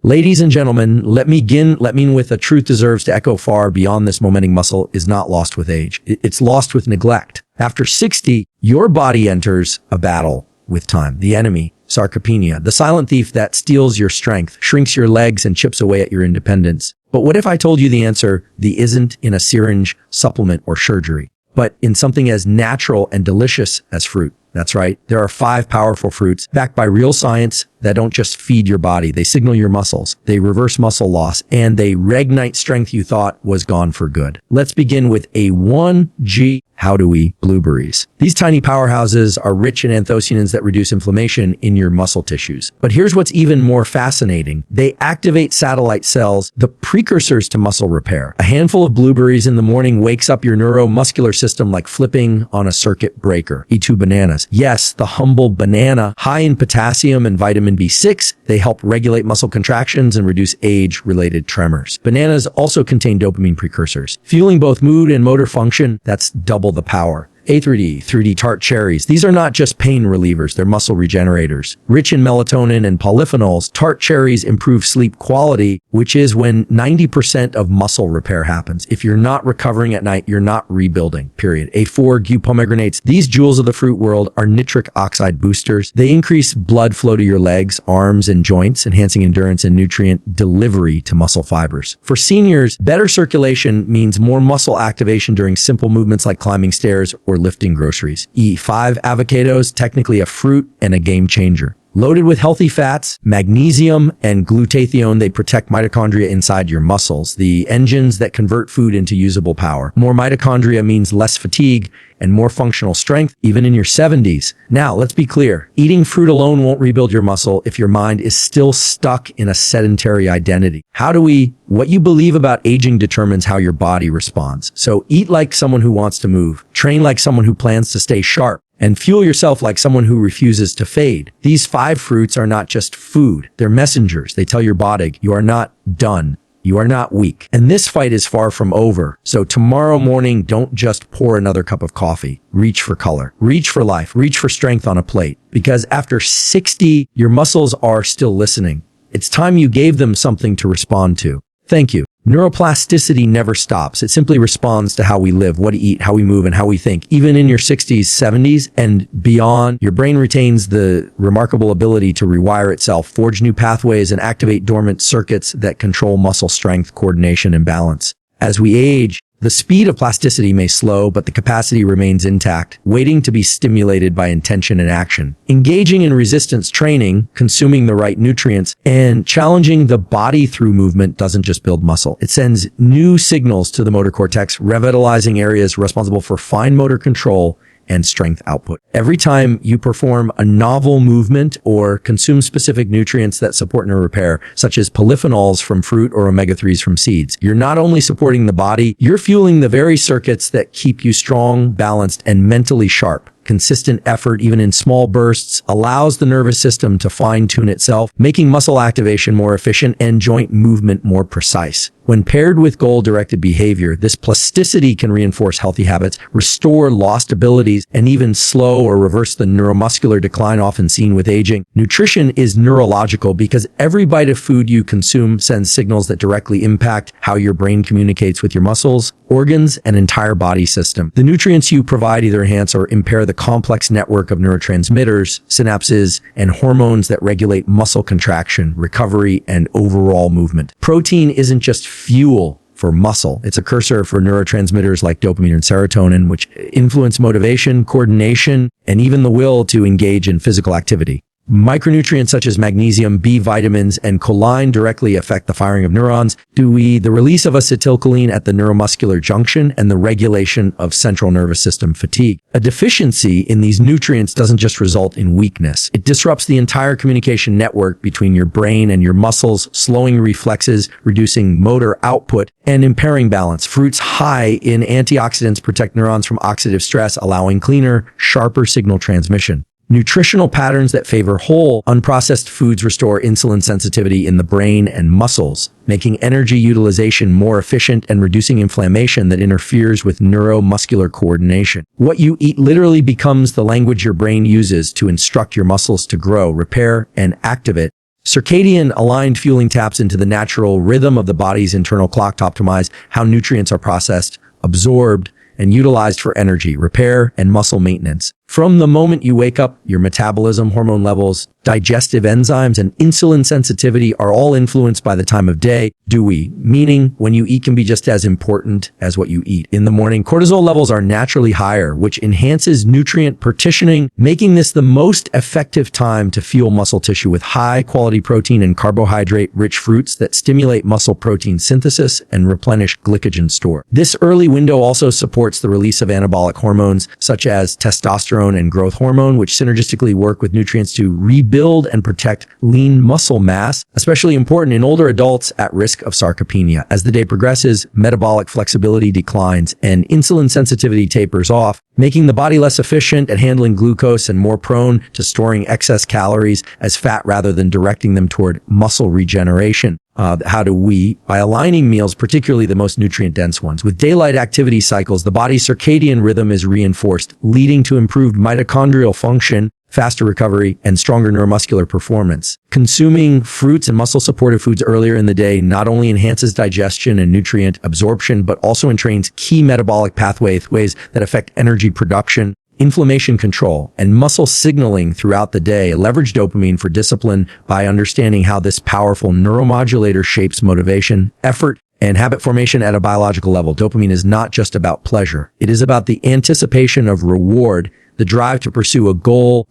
Ladies and gentlemen, let me begin with a truth deserves to echo far beyond this momentum. Muscle is not lost with age. It's lost with neglect. After 60, your body enters a battle with time. The enemy, Sarcopenia, the silent thief that steals your strength, shrinks your legs, and chips away at your independence. But what if I told you the answer, the isn't in a syringe, supplement, or surgery, but in something as natural and delicious as fruit? That's right. There are 5 powerful fruits backed by real science that don't just feed your body. They signal your muscles. They reverse muscle loss, and they reignite strength you thought was gone for good. Let's begin with A1G. How do we? Blueberries. These tiny powerhouses are rich in anthocyanins that reduce inflammation in your muscle tissues. But here's what's even more fascinating. They activate satellite cells, the precursors to muscle repair. A handful of blueberries in the morning wakes up your neuromuscular system like flipping on a circuit breaker. Eat 2 bananas. Yes, the humble banana, high in potassium and vitamin B6. They help regulate muscle contractions and reduce age-related tremors. Bananas also contain dopamine precursors, fueling both mood and motor function. That's double the power. A3D tart cherries. These are not just pain relievers, they're muscle regenerators. Rich in melatonin and polyphenols, tart cherries improve sleep quality, which is when 90% of muscle repair happens. If you're not recovering at night, you're not rebuilding, period. A4 pomegranates. These jewels of the fruit world are nitric oxide boosters. They increase blood flow to your legs, arms, and joints, enhancing endurance and nutrient delivery to muscle fibers. For seniors, better circulation means more muscle activation during simple movements like climbing stairs or lifting groceries. E5 avocados, technically a fruit and a game changer. Loaded with healthy fats, magnesium, and glutathione, they protect mitochondria inside your muscles, the engines that convert food into usable power. More mitochondria means less fatigue and more functional strength, even in your 70s. Now, let's be clear. Eating fruit alone won't rebuild your muscle if your mind is still stuck in a sedentary identity. What you believe about aging determines how your body responds. So eat like someone who wants to move, train like someone who plans to stay sharp, and fuel yourself like someone who refuses to fade. These 5 fruits are not just food. They're messengers. They tell your body, you are not done. You are not weak. And this fight is far from over. So tomorrow morning, don't just pour another cup of coffee. Reach for color. Reach for life. Reach for strength on a plate. Because after 60, your muscles are still listening. It's time you gave them something to respond to. Thank you. Neuroplasticity never stops. It simply responds to how we live, what we eat, how we move, and how we think. Even in your 60s, 70s, and beyond, your brain retains the remarkable ability to rewire itself, forge new pathways, and activate dormant circuits that control muscle strength, coordination, and balance. As we age, the speed of plasticity may slow, but the capacity remains intact, waiting to be stimulated by intention and action. Engaging in resistance training, consuming the right nutrients, and challenging the body through movement doesn't just build muscle. It sends new signals to the motor cortex, revitalizing areas responsible for fine motor control and strength output. Every time you perform a novel movement or consume specific nutrients that support nerve repair, such as polyphenols from fruit or omega-3s from seeds, you're not only supporting the body, you're fueling the very circuits that keep you strong, balanced, and mentally sharp. Consistent effort, even in small bursts, allows the nervous system to fine-tune itself, making muscle activation more efficient and joint movement more precise. When paired with goal-directed behavior, this plasticity can reinforce healthy habits, restore lost abilities, and even slow or reverse the neuromuscular decline often seen with aging. Nutrition is neurological because every bite of food you consume sends signals that directly impact how your brain communicates with your muscles, organs, and entire body system. The nutrients you provide either enhance or impair the complex network of neurotransmitters, synapses, and hormones that regulate muscle contraction, recovery, and overall movement. Protein isn't just fuel for muscle. It's a cursor for neurotransmitters like dopamine and serotonin, which influence motivation, coordination, and even the will to engage in physical activity. Micronutrients such as magnesium, B vitamins, and choline directly affect the firing of neurons, the release of acetylcholine at the neuromuscular junction, and the regulation of central nervous system fatigue. A deficiency in these nutrients doesn't just result in weakness. It disrupts the entire communication network between your brain and your muscles, slowing reflexes, reducing motor output, and impairing balance. Fruits high in antioxidants protect neurons from oxidative stress, allowing cleaner, sharper signal transmission. Nutritional patterns that favor whole, unprocessed foods restore insulin sensitivity in the brain and muscles, making energy utilization more efficient and reducing inflammation that interferes with neuromuscular coordination. What you eat literally becomes the language your brain uses to instruct your muscles to grow, repair, and activate. Circadian aligned fueling taps into the natural rhythm of the body's internal clock to optimize how nutrients are processed, absorbed, and utilized for energy, repair, and muscle maintenance. From the moment you wake up, your metabolism, hormone levels, digestive enzymes, and insulin sensitivity are all influenced by the time of day, meaning when you eat can be just as important as what you eat. In the morning, cortisol levels are naturally higher, which enhances nutrient partitioning, making this the most effective time to fuel muscle tissue with high-quality protein and carbohydrate-rich fruits that stimulate muscle protein synthesis and replenish glycogen store. This early window also supports the release of anabolic hormones such as testosterone and growth hormone, which synergistically work with nutrients to rebuild and protect lean muscle mass, especially important in older adults at risk of sarcopenia. As the day progresses, metabolic flexibility declines and insulin sensitivity tapers off, making the body less efficient at handling glucose and more prone to storing excess calories as fat rather than directing them toward muscle regeneration. How do we? By aligning meals, particularly the most nutrient-dense ones, with daylight activity cycles, the body's circadian rhythm is reinforced, leading to improved mitochondrial function, faster recovery, and stronger neuromuscular performance. Consuming fruits and muscle-supportive foods earlier in the day not only enhances digestion and nutrient absorption, but also entrains key metabolic pathways that affect energy production, inflammation control, and muscle signaling throughout the day. Leverage dopamine for discipline by understanding how this powerful neuromodulator shapes motivation, effort, and habit formation at a biological level. Dopamine is not just about pleasure. It is about the anticipation of reward, the drive to pursue a goal,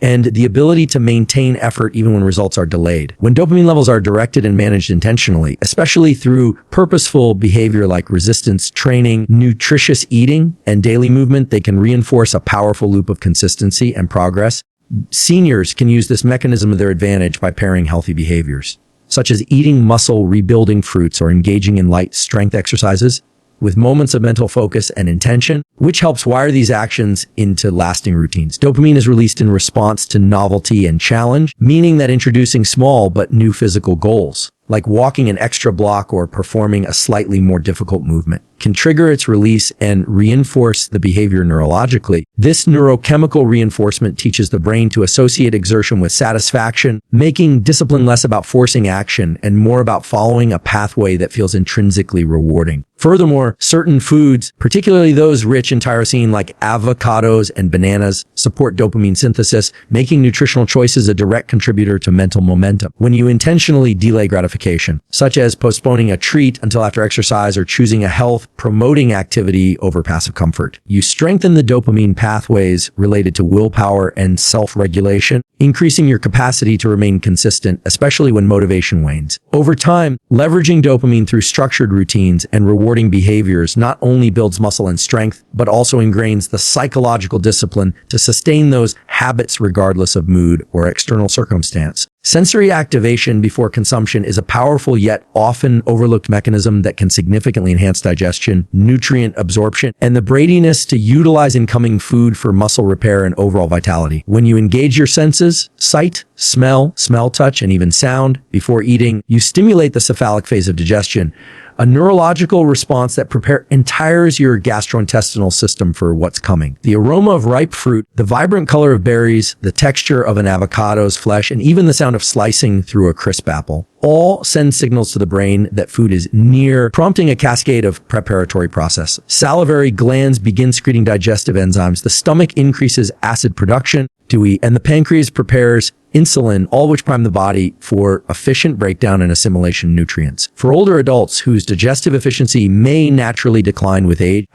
and the ability to maintain effort even when results are delayed. When dopamine levels are directed and managed intentionally, especially through purposeful behavior like resistance training, nutritious eating, and daily movement, they can reinforce a powerful loop of consistency and progress. Seniors can use this mechanism to their advantage by pairing healthy behaviors, such as eating muscle rebuilding fruits or engaging in light strength exercises, with moments of mental focus and intention, which helps wire these actions into lasting routines. Dopamine is released in response to novelty and challenge, meaning that introducing small but new physical goals, like walking an extra block or performing a slightly more difficult movement, can trigger its release and reinforce the behavior neurologically. This neurochemical reinforcement teaches the brain to associate exertion with satisfaction, making discipline less about forcing action and more about following a pathway that feels intrinsically rewarding. Furthermore, certain foods, particularly those rich in tyrosine like avocados and bananas, support dopamine synthesis, making nutritional choices a direct contributor to mental momentum. When you intentionally delay gratification, such as postponing a treat until after exercise or choosing a health-promoting activity over passive comfort, you strengthen the dopamine pathways related to willpower and self-regulation, increasing your capacity to remain consistent, especially when motivation wanes. Over time, leveraging dopamine through structured routines and rewarding behaviors not only builds muscle and strength, but also ingrains the psychological discipline to sustain those habits regardless of mood or external circumstance. Sensory activation before consumption is a powerful yet often overlooked mechanism that can significantly enhance digestion, nutrient absorption, and the readiness to utilize incoming food for muscle repair and overall vitality. When you engage your senses, sight, smell, touch, and even sound before eating, you stimulate the cephalic phase of digestion, a neurological response that entires your gastrointestinal system for what's coming. The aroma of ripe fruit, the vibrant color of berries, the texture of an avocado's flesh, and even the sound of slicing through a crisp apple all send signals to the brain that food is near, prompting a cascade of preparatory process. Salivary glands begin secreting digestive enzymes. The stomach increases acid production, and the pancreas prepares insulin, all which prime the body for efficient breakdown and assimilation of nutrients. For older adults whose digestive efficiency may naturally decline with age,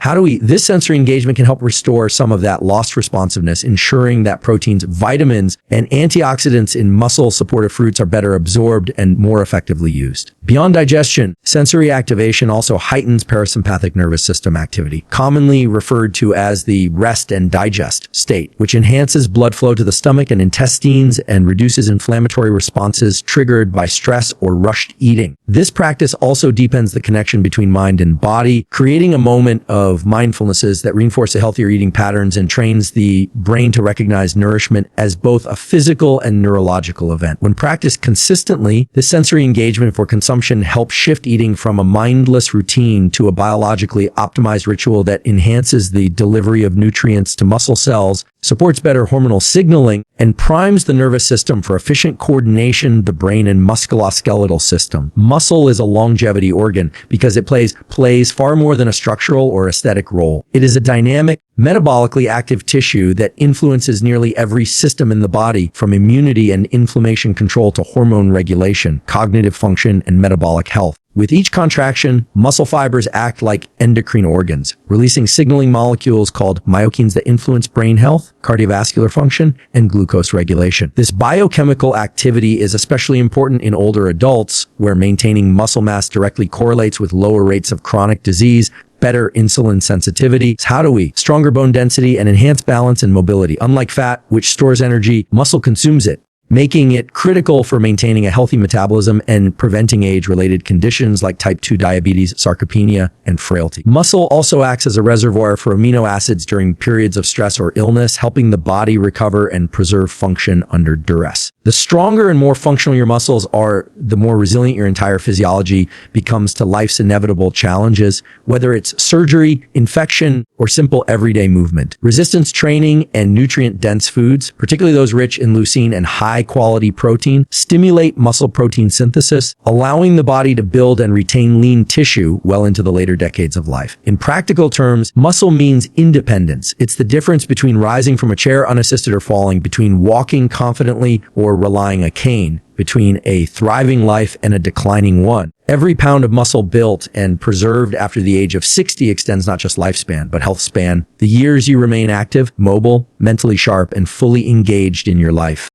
this sensory engagement can help restore some of that lost responsiveness, ensuring that proteins, vitamins, and antioxidants in muscle-supportive fruits are better absorbed and more effectively used. Beyond digestion, sensory activation also heightens parasympathetic nervous system activity, commonly referred to as the rest and digest state, which enhances blood flow to the stomach and intestines and reduces inflammatory responses triggered by stress or rushed eating. This practice also deepens the connection between mind and body, creating a moment of mindfulnesses that reinforce a healthier eating patterns and trains the brain to recognize nourishment as both a physical and neurological event. When practiced consistently, this sensory engagement for consumption helps shift eating from a mindless routine to a biologically optimized ritual that enhances the delivery of nutrients to muscle cells, supports better hormonal signaling, and primes the nervous system for efficient coordination, the brain and musculoskeletal system. Muscle is a longevity organ because it plays far more than a structural or aesthetic role. It is a dynamic, metabolically active tissue that influences nearly every system in the body, from immunity and inflammation control to hormone regulation, cognitive function, and metabolic health. With each contraction, muscle fibers act like endocrine organs, releasing signaling molecules called myokines that influence brain health, cardiovascular function, and glucose regulation. This biochemical activity is especially important in older adults, where maintaining muscle mass directly correlates with lower rates of chronic disease, better insulin sensitivity. How do we? Stronger bone density and enhanced balance and mobility. Unlike fat, which stores energy, muscle consumes it, making it critical for maintaining a healthy metabolism and preventing age-related conditions like type 2 diabetes, sarcopenia, and frailty. Muscle also acts as a reservoir for amino acids during periods of stress or illness, helping the body recover and preserve function under duress. The stronger and more functional your muscles are, the more resilient your entire physiology becomes to life's inevitable challenges, whether it's surgery, infection, or simple everyday movement. Resistance training and nutrient-dense foods, particularly those rich in leucine and high-quality protein, stimulate muscle protein synthesis, allowing the body to build and retain lean tissue well into the later decades of life. In practical terms, muscle means independence. It's the difference between rising from a chair unassisted or falling, between walking confidently or relying a cane, between a thriving life and a declining one. Every pound of muscle built and preserved after the age of 60 extends not just lifespan, but health span, the years you remain active, mobile, mentally sharp, and fully engaged in your life.